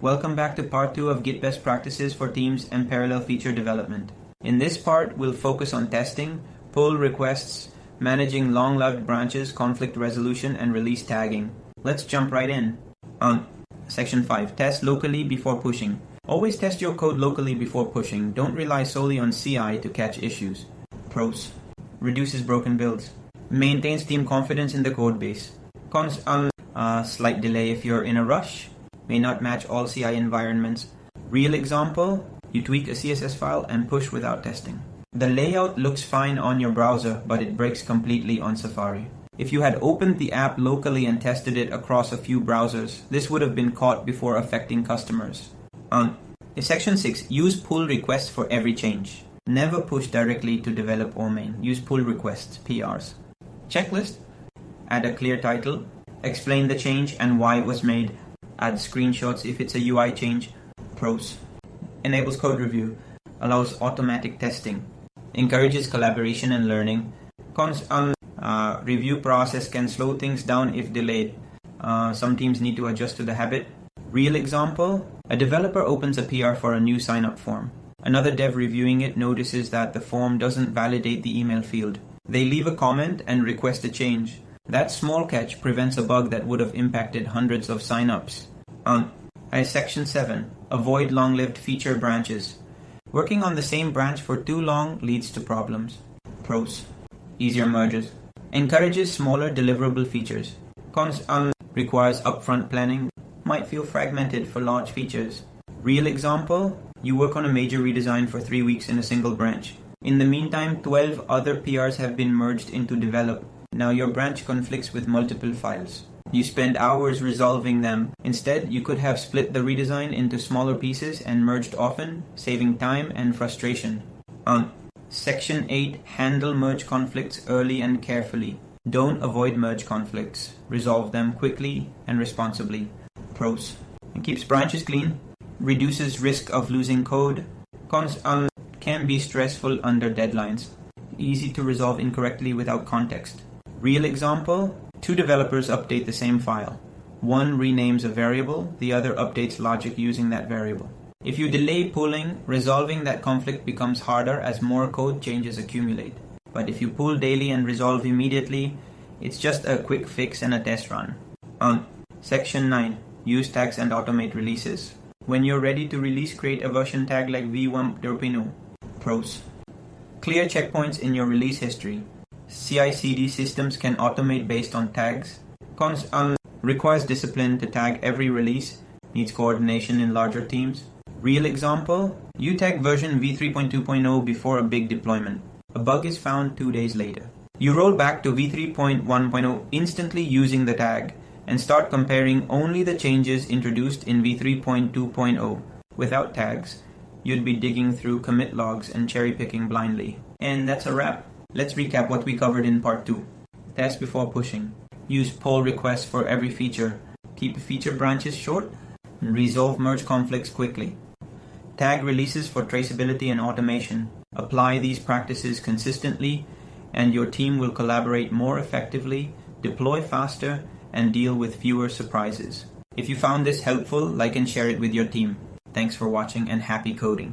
Welcome back to part 2 of Git best practices for teams and parallel feature development. In this part, we'll focus on testing, pull requests, managing long-lived branches, conflict resolution, and release tagging. Let's jump right in. On Section 5, test locally before pushing. Always test your code locally before pushing. Don't rely solely on CI to catch issues. Pros: reduces broken builds. Maintains team confidence in the code base. Cons: slight delay if you're in a rush. May not match all CI environments. Real example: you tweak a CSS file and push without testing. The layout looks fine on your browser, but it breaks completely on Safari. If you had opened the app locally and tested it across a few browsers, this would have been caught before affecting customers. In Section 6, use pull requests for every change. Never push directly to develop or main. Use pull requests, PRs. Checklist: add a clear title. Explain the change and why it was made. Add screenshots if it's a UI change. Pros: enables code review. Allows automatic testing. Encourages collaboration and learning. Cons: review process can slow things down if delayed. Some teams need to adjust to the habit. Real example: a developer opens a PR for a new sign-up form. Another dev reviewing it notices that the form doesn't validate the email field. They leave a comment and request a change. That small catch prevents a bug that would have impacted hundreds of sign-ups. Section 7, avoid long-lived feature branches. Working on the same branch for too long leads to problems. Pros: easier merges. Encourages smaller deliverable features. Cons: requires upfront planning. Might feel fragmented for large features. Real example: you work on a major redesign for 3 weeks in a single branch. In the meantime, 12 other PRs have been merged into develop. Now your branch conflicts with multiple files. You spend hours resolving them. Instead, you could have split the redesign into smaller pieces and merged often, saving time and frustration. Section 8, handle merge conflicts early and carefully. Don't avoid merge conflicts. Resolve them quickly and responsibly. Pros: it keeps branches clean. Reduces risk of losing code. Cons: can be stressful under deadlines. Easy to resolve incorrectly without context. Real example: 2 developers update the same file. One renames a variable, the other updates logic using that variable. If you delay pulling, resolving that conflict becomes harder as more code changes accumulate. But if you pull daily and resolve immediately, it's just a quick fix and a test run. Section 9, use tags and automate releases. When you're ready to release, create a version tag like v1.0. Pros: clear checkpoints in your release history. CI/CD systems can automate based on tags. Cons: requires discipline to tag every release. Needs coordination in larger teams. Real example: you tag version v3.2.0 before a big deployment. A bug is found 2 days later. You roll back to v3.1.0 instantly using the tag and start comparing only the changes introduced in v3.2.0. Without tags, you'd be digging through commit logs and cherry-picking blindly. And that's a wrap. Let's recap what we covered in part 2. Test before pushing. Use pull requests for every feature. Keep feature branches short. And resolve merge conflicts quickly. Tag releases for traceability and automation. Apply these practices consistently, and your team will collaborate more effectively, deploy faster, and deal with fewer surprises. If you found this helpful, like and share it with your team. Thanks for watching and happy coding.